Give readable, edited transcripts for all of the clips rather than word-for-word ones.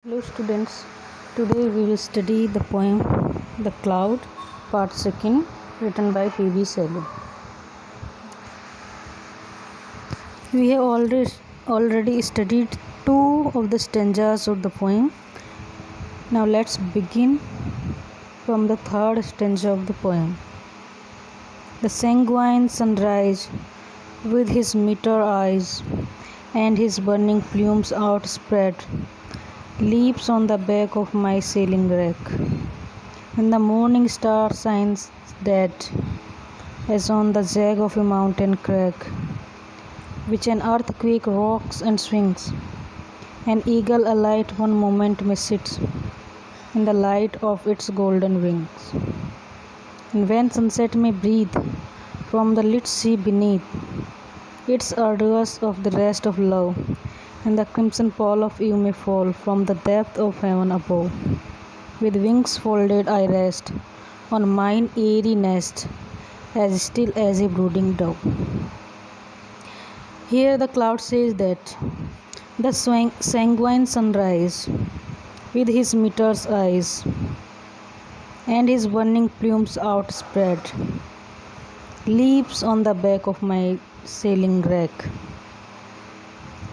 Hello students, today we will study the poem The Cloud, part 2, written by P.B. Shelley. We have already studied 2 of the stanzas of the poem. Now let's begin from the 3rd stanza of the poem. The sanguine sunrise, with his meteor eyes and his burning plumes outspread, leaps on the back of my sailing wreck, and the morning star shines dead, as on the jag of a mountain crag, which an earthquake rocks and swings. An eagle alight one moment may sit in the light of its golden wings. And when sunset may breathe from the lit sea beneath, its ardours of the rest of love, and the crimson pall of you may fall from the depth of heaven above. With wings folded I rest on mine airy nest, as still as a brooding dove. Here the cloud says that the sanguine sunrise, with his meteor's eyes and his burning plumes outspread, leaps on the back of my sailing wreck,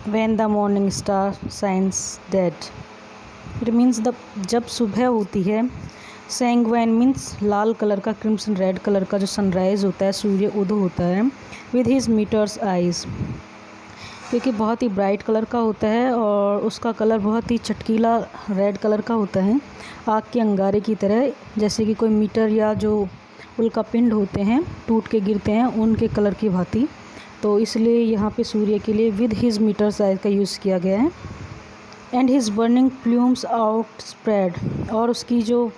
when the morning star shines dead. It means जब सुबह होती है, sanguine means लाल colour का, crimson red colour का जो sunrise होता है, सूर्य उदय होता है, विद हिज मीटर्स आइज़, क्योंकि बहुत ही ब्राइट कलर का होता है और उसका कलर बहुत ही चटकीला रेड कलर का होता है, आग के अंगारे की तरह, जैसे कि कोई मीटर या जो उल्का पिंड होते हैं टूट के गिरते हैं उनके कलर की भांति। तो इसलिए यहाँ पे सूर्य के लिए विद हिज मीटर साइज का यूज़ किया गया है। And his burning plumes out spread, और उसकी जो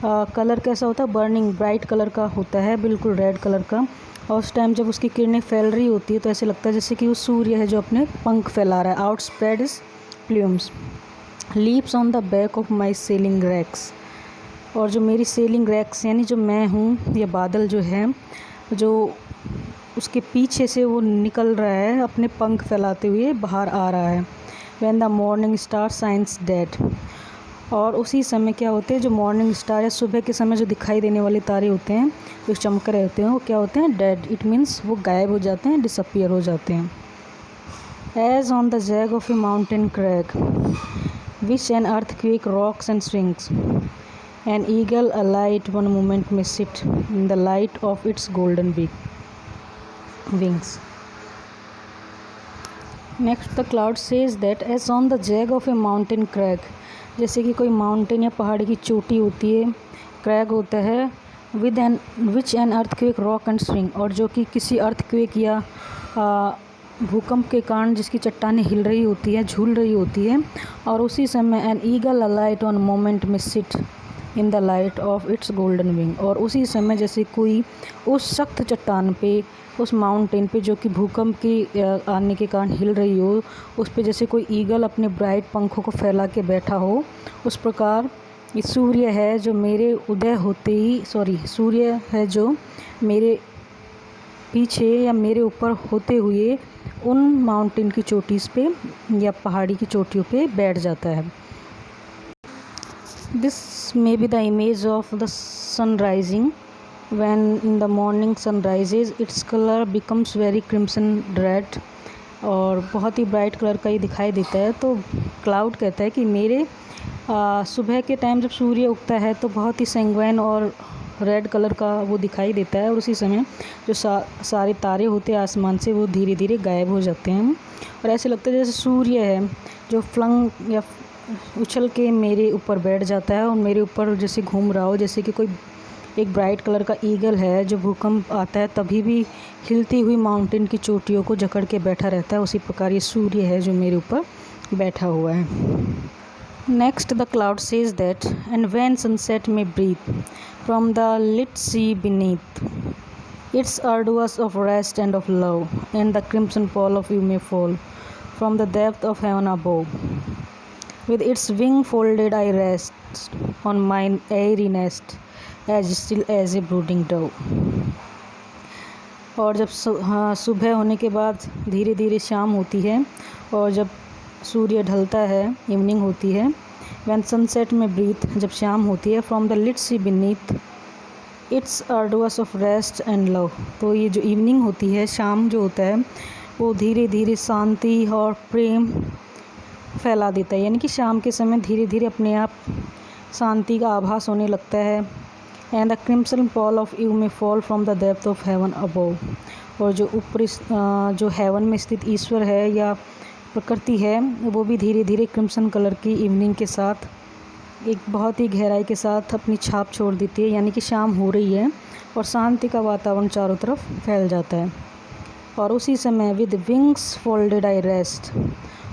कलर कैसा होता है, बर्निंग ब्राइट कलर का होता है, बिल्कुल रेड कलर का। और उस टाइम जब उसकी किरणें फैल रही होती है तो ऐसे लगता है जैसे कि वो सूर्य है जो अपने पंख फैला रहा है। Out spread is plumes, leaps on the back of my sailing racks, और जो मेरी सेलिंग रैक्स यानी जो मैं हूँ, ये बादल जो है, जो उसके पीछे से वो निकल रहा है, अपने पंख फैलाते हुए बाहर आ रहा है। When the morning star shines dead, और उसी समय क्या होते हैं, जो मॉर्निंग स्टार या सुबह के समय जो दिखाई देने वाले तारे होते हैं जो चमक रहे होते हैं, वो क्या होते हैं, डेड। इट मीन्स वो गायब हो जाते हैं, डिसअपियर हो जाते हैं। As on the jag of a mountain crag, which an earthquake rocks and swings, an eagle alight one moment may sit in the light of its golden wings. Next the cloud says that as on the jag of a mountain crag, जैसे कि कोई mountain या पहाड़ी की चोटी होती है, crag होता है, with an which an earthquake rock and swing, और जो कि किसी अर्थक्वेक या भूकंप के कारण जिसकी चट्टानें हिल रही होती है, झूल रही होती है, और उसी समय an eagle alight on moment may sit in the light of its golden wing, और उसी समय जैसे कोई उस सख्त चट्टान पे, उस माउंटेन पे जो कि भूकंप की आने के कारण हिल रही हो, उस पे जैसे कोई ईगल अपने ब्राइट पंखों को फैला के बैठा हो, उस प्रकार ये सूर्य है जो मेरे उदय होते ही सूर्य है जो मेरे पीछे या मेरे ऊपर होते हुए उन माउंटेन की चोटी पे या पहाड़ी की चोटियों पे बैठ जाता है। This may be the image of the sun rising. When in the morning sun rises, its color becomes very crimson red, और बहुत ही ब्राइट कलर का ही दिखाई देता है। तो क्लाउड कहता है कि मेरे सुबह के टाइम जब सूर्य उगता है तो बहुत ही सैंगवाइन और रेड कलर का वो दिखाई देता है, और उसी समय जो सारे तारे होते हैं आसमान से, वो धीरे धीरे गायब हो जाते हैं, और ऐसे लगता है जैसे सूर्य है जो फ्लंग या उछल के मेरे ऊपर बैठ जाता है और मेरे ऊपर जैसे घूम रहा हो, जैसे कि कोई एक ब्राइट कलर का ईगल है जो भूकंप आता है तभी भी हिलती हुई माउंटेन की चोटियों को जकड़ के बैठा रहता है, उसी प्रकार ये सूर्य है जो मेरे ऊपर बैठा हुआ है। Next the cloud says that and when sunset may breathe from the lit sea beneath, its arduous of rest and of love, and the crimson pall of you may fall from the depth of heaven above. With its wing folded I rest on mine airy nest, as still as a brooding dove. और जब सुबह होने के बाद धीरे धीरे शाम होती है, और जब सूर्य ढलता है, इवनिंग होती है, व्हेन सनसेट में ब्रीथ, जब शाम होती है, from the lit sea beneath its ardours of rest and love. तो ये जो इवनिंग होती है, शाम जो होता है, वो धीरे धीरे शांति और प्रेम फैला देता है। यानी कि शाम के समय धीरे धीरे अपने आप शांति का आभास होने लगता है। And the crimson pall of you may fall from the depth of heaven above. और जो ऊपरी जो हेवन में स्थित ईश्वर है या प्रकृति है, वो भी धीरे धीरे क्रिम्सन कलर की इवनिंग के साथ एक बहुत ही गहराई के साथ अपनी छाप छोड़ देती है। यानी कि शाम हो रही है और शांति का वातावरण चारों तरफ फैल जाता है। और उसी समय with wings folded I rest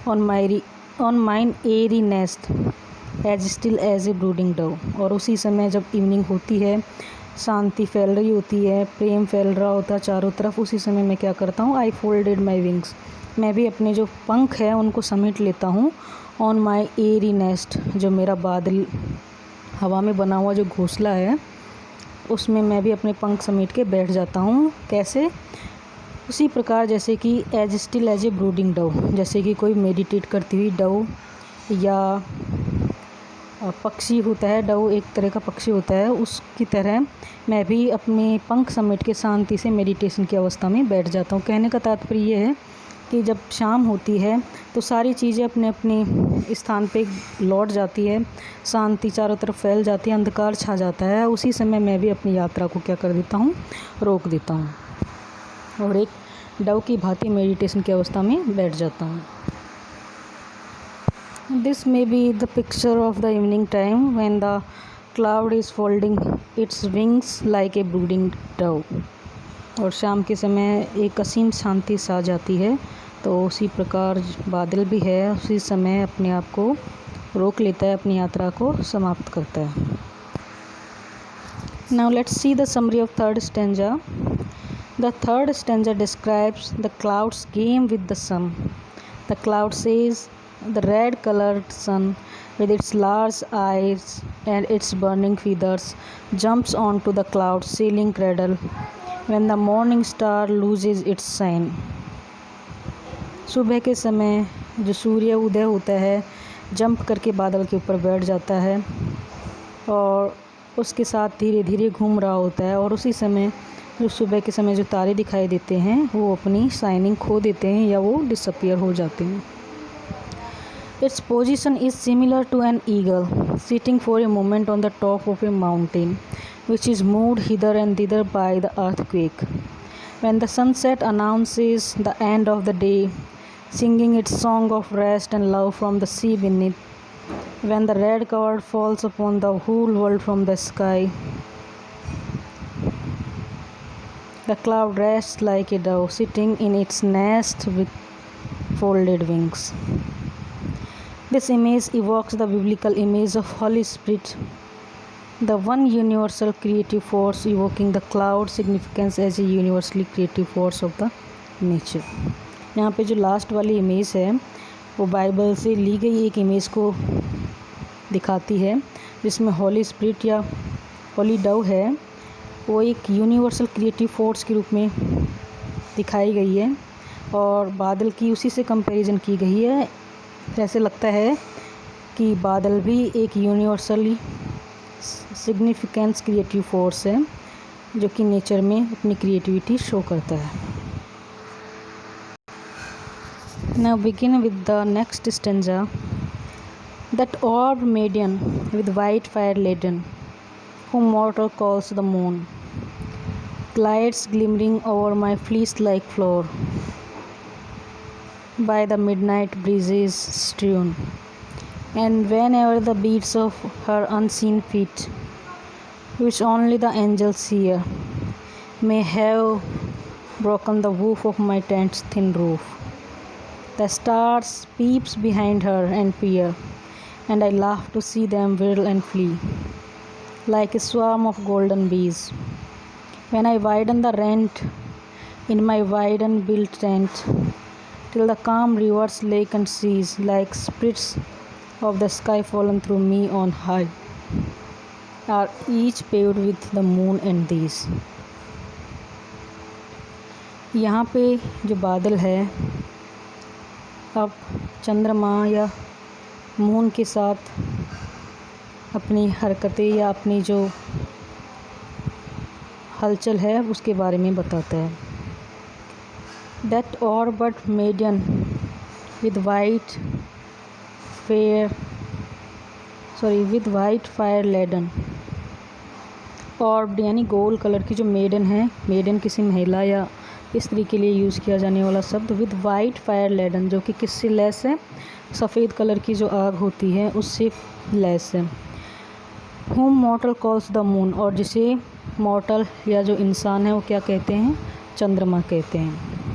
on mine airy nest as still as a brooding dove. और उसी समय जब इवनिंग होती है, शांति फैल रही होती है, प्रेम फैल रहा होता है चारों तरफ, उसी समय मैं क्या करता हूँ, आई फोल्डेड माई विंग्स, मैं भी अपने जो पंख हैं उनको समेट लेता हूँ। ऑन माई एरी नेस्ट, जो मेरा बादल हवा में बना हुआ जो घोंसला है, उसमें मैं भी अपने पंख समेट के बैठ जाता हूँ। कैसे? उसी प्रकार जैसे कि as still as a brooding dove, जैसे कि कोई मेडिटेट करती हुई डव या पक्षी होता है, डव एक तरह का पक्षी होता है, उसकी तरह मैं भी अपने पंख समेट के शांति से मेडिटेशन की अवस्था में बैठ जाता हूँ। कहने का तात्पर्य ये है कि जब शाम होती है तो सारी चीज़ें अपने अपने स्थान पे लौट जाती है, शांति चारों तरफ फैल जाती है, अंधकार छा जाता है। उसी समय मैं भी अपनी यात्रा को क्या कर देता हूँ, रोक देता हूँ और एक डव की भांति मेडिटेशन की अवस्था में बैठ जाता हूँ। This may be the picture of the evening time when the cloud is folding its wings like a brooding dove. और शाम के समय एक असीम शांति सा जाती है, तो उसी प्रकार बादल भी है, उसी समय अपने आप को रोक लेता है, अपनी यात्रा को समाप्त करता है। Now let's see the summary of third stanza. The third stanza describes the cloud's game with the sun. The cloud says the red colored sun with its large eyes and its burning feathers jumps onto the cloud ceiling cradle when the morning star loses its shine। सुबह के समय जो सूर्य उदय होता है, jump करके बादल के ऊपर बैठ जाता है और उसके साथ धीरे धीरे घूम रहा होता है। और उसी समय जो सुबह के समय जो तारे दिखाई देते हैं, वो अपनी शाइनिंग खो देते हैं या वो डिसअपियर हो जाते हैं। Its position is similar to an eagle sitting for a moment on the top of a mountain, which is moved hither and thither by the earthquake. When the sunset announces the end of the day, singing its song of rest and love from the sea beneath, when the red cloud falls upon the whole world from the sky, the cloud rests like a dove sitting in its nest with folded wings. This image evokes the biblical image of Holy Spirit, the one universal creative force, evoking the cloud significance as a universally creative force of the nature। यहाँ पे जो last वाली image है वो Bible से ली गई एक image को दिखाती है, जिसमें हॉली स्पिरिट या हॉली डव है, वो एक यूनिवर्सल क्रिएटिव फोर्स के रूप में दिखाई गई है और बादल की उसी से कंपैरिजन की गई है। ऐसे लगता है कि बादल भी एक यूनिवर्सली सिग्निफिकेंस क्रिएटिव फोर्स है जो कि नेचर में अपनी क्रिएटिविटी शो करता है। Now begin with the next stanza. That orb maiden with white fire laden whom mortal calls the moon glides glimmering over my fleece like floor by the midnight breezes strewn, and whenever the beats of her unseen feet, which only the angels hear, may have broken the woof of my tent's thin roof, the stars peeps behind her and peer, and I laugh to see them whirl and flee like a swarm of golden bees. When I widen the rent in my widen built tent, till the calm rivers, lake and seas, like spirits of the sky fallen through me on high, are each paved with the moon and these। यहाँ पे जो बादल है, अब चंद्रमा या moon के साथ अपनी हरकतें या अपनी जो हलचल है उसके बारे में बताता है। That orbit maiden with white fire laden. Orb यानी गोल कलर की जो मेडन है, मेडन किसी महिला या स्त्री के लिए यूज़ किया जाने वाला शब्द। विद वाइट फायर लेडन जो कि किससे लैस है, सफ़ेद कलर की जो आग होती है उससे लैस है। होम मॉर्टल कॉल्स द मून, और जिसे मॉर्टल या जो इंसान है वो क्या कहते हैं, चंद्रमा कहते हैं।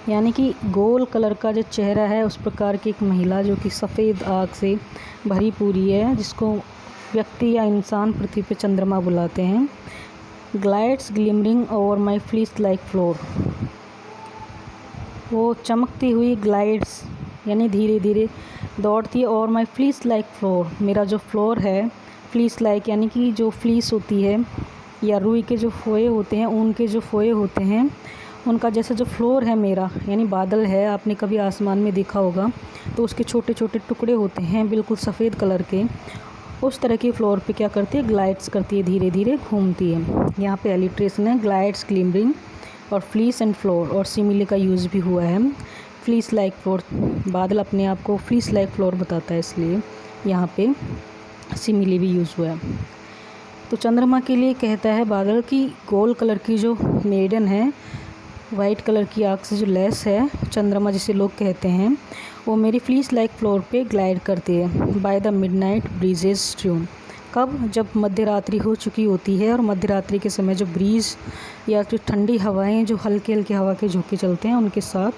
यानी कि गोल कलर का जो चेहरा है उस प्रकार की एक महिला जो कि सफ़ेद आग से भरी पूरी है, जिसको व्यक्ति या इंसान पृथ्वी पे चंद्रमा बुलाते हैं। Glides glimmering over my fleece like floor. वो चमकती हुई ग्लाइड्स यानी धीरे धीरे दौड़ती है। और माई फ्लीस लाइक फ्लोर, मेरा जो फ्लोर है, फ्लीस लाइक यानी कि जो फ्लीस होती है या रुई के जो फोए होते हैं, ऊन के जो फोए होते हैं, उनका जैसा जो फ्लोर है मेरा, यानी बादल है, आपने कभी आसमान में देखा होगा तो उसके छोटे छोटे टुकड़े होते हैं बिल्कुल सफ़ेद कलर के, उस तरह की फ्लोर पे क्या करती है, ग्लाइड्स करती है, धीरे धीरे घूमती है। यहाँ पे एलिट्रेशन है, ग्लाइड्स ग्लिमरिंग और फ्लीस एंड फ्लोर, और सिमिली का यूज़ भी हुआ है। फ्लीस लाइक फ्लोर, बादल अपने आप को फ्लीस लाइक फ्लोर बताता है, इसलिए यहाँ पे सिमिली भी यूज़ हुआ है। तो चंद्रमा के लिए कहता है बादल की गोल कलर की जो मेडन है, वाइट कलर की आग से जो लैस है, चंद्रमा जिसे लोग कहते हैं, वो मेरी फ्लीस लाइक फ्लोर पे ग्लाइड करती है। By the midnight breezes tune, कब, जब मध्य रात्रि हो चुकी होती है और मध्य रात्रि के समय जो ब्रीज या जो ठंडी हवाएं, जो हल्के हल्के हवा के झोंके चलते हैं, उनके साथ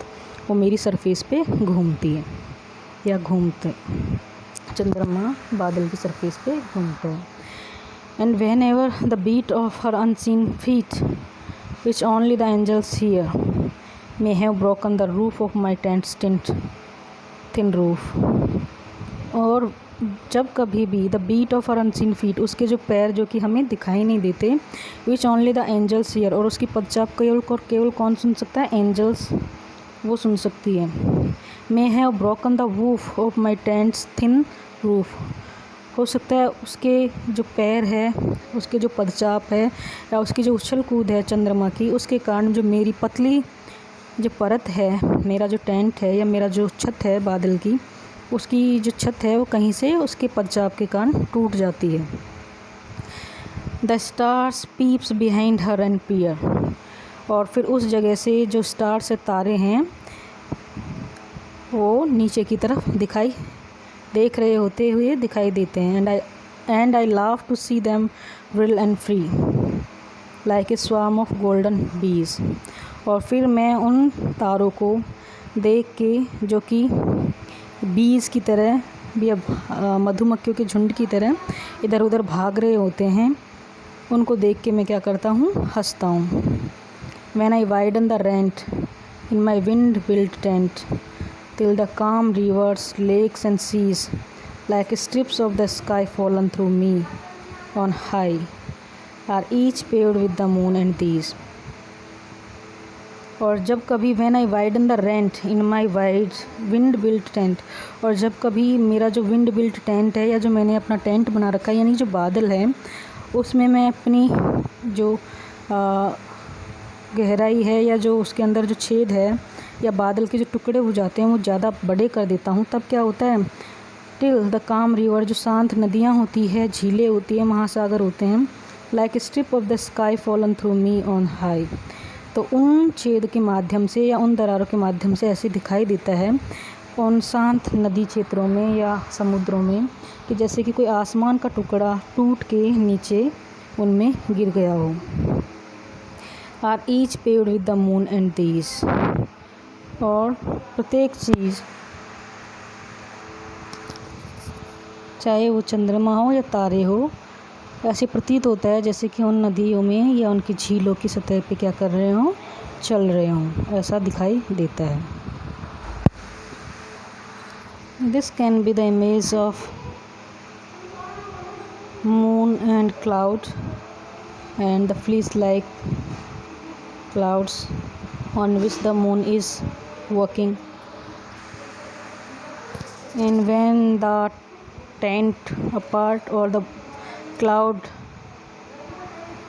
वो मेरी सरफेस पे घूमती है या घूमते, चंद्रमा बादल की सरफेस पे घूमता है। And whenever the beat of her unseen feet which only the angels hear may have broken the roof of my tent's thin roof। और जब कभी भी the beat of our unseen feet, उसके जो पैर जो कि हमें दिखाई नहीं देते, which only the angels hear, और उसकी पदचाप केवल कौन सुन सकता है, एंजल्स वो सुन सकती है। May have broken the roof of my tents thin roof, हो सकता है उसके जो पैर है, उसके जो पदचाप है या उसकी जो उछल कूद है चंद्रमा की, उसके कारण जो मेरी पतली जो परत है, मेरा जो टेंट है या मेरा जो छत है बादल की, उसकी जो छत है वो कहीं से उसके पदचाप के कारण टूट जाती है। The stars peeps behind her and peer, और फिर उस जगह से जो स्टार से तारे हैं वो नीचे की तरफ देख रहे होते हुए दिखाई देते हैं। And I love to see them whirl and free like a swarm of golden bees, और फिर मैं उन तारों को देख के जो कि बीज की तरह या मधुमक्खियों के झुंड की तरह इधर उधर भाग रहे होते हैं, उनको देख के मैं क्या करता हूँ, हंसता हूँ। When I widen the rent in my wind-built tent, till the calm rivers, lakes and seas, like strips of the sky fallen through me on high, are each paved with the moon and these। और जब कभी when I widen the rent in my wide wind-built tent, और जब कभी मेरा जो wind-built tent है या जो मैंने अपना टेंट बना रखा है, यानी जो बादल है, उसमें मैं अपनी जो गहराई है या जो उसके अंदर जो छेद है या बादल के जो टुकड़े हो जाते हैं वो ज़्यादा बड़े कर देता हूँ। तब क्या होता है, टिल द काम रिवर, जो शांत नदियाँ होती है, झीलें होती है, महासागर होते हैं, like strip of the sky fallen through me on high, तो उन छेद के माध्यम से या उन दरारों के माध्यम से ऐसे दिखाई देता है उन शांत नदी क्षेत्रों में या समुद्रों में कि जैसे कि कोई आसमान का टुकड़ा टूट के नीचे उनमें गिर गया हो। Are each paved with the moon and these, और प्रत्येक चीज़ चाहे वो चंद्रमा हो या तारे हो, ऐसे प्रतीत होता है जैसे कि उन नदियों में या उनकी झीलों की सतह पे क्या कर रहे हों, चल रहे हों, ऐसा दिखाई देता है। This can be the image of moon and cloud and the fleece like clouds on which the moon is working, And when the tent apart or the cloud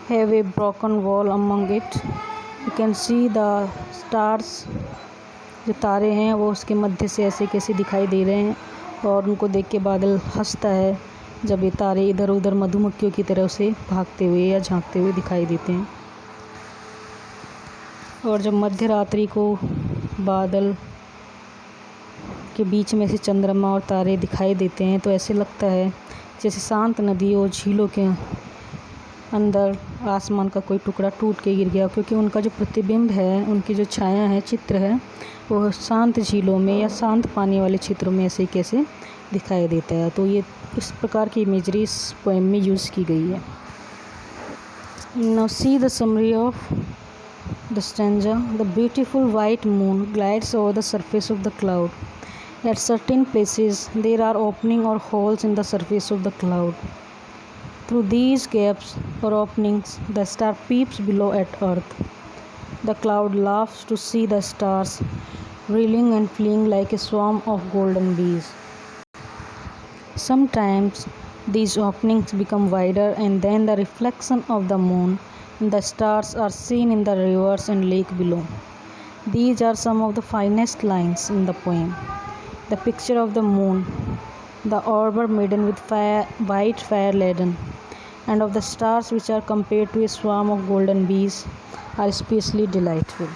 have a broken wall among it, you can see the stars. जो तारे हैं वो उसके मध्य से ऐसे कैसे दिखाई दे रहे हैं, और उनको देख के बादल हंसता है जब ये तारे इधर उधर मधुमक्खियों की तरह से भागते हुए या झांकते हुए दिखाई देते हैं। और जब मध्य रात्रि को बादल के बीच में से चंद्रमा और तारे दिखाई देते हैं तो ऐसे लगता है जैसे शांत नदी और झीलों के अंदर आसमान का कोई टुकड़ा टूट के गिर गया, क्योंकि उनका जो प्रतिबिंब है, उनकी जो छाया है, चित्र है, वो शांत झीलों में या शांत पानी वाले क्षेत्रों में ऐसे कैसे दिखाई देता है। तो ये इस प्रकार की इमेजरी इस पोएम में यूज़ की गई है। Now see the summary of the stanza. The beautiful white moon glides over the surface of the cloud. At certain places there are openings or holes in the surface of the cloud. Through these gaps or openings the star peeps below at earth. The cloud laughs to see the stars reeling and fleeing like a swarm of golden bees. Sometimes these openings become wider, and then the reflection of the moon and the stars are seen in the rivers and lake below. These are some of the finest lines in the poem. The picture of the moon, the orb maiden with white fire laden, and of the stars which are compared to a swarm of golden bees are especially delightful.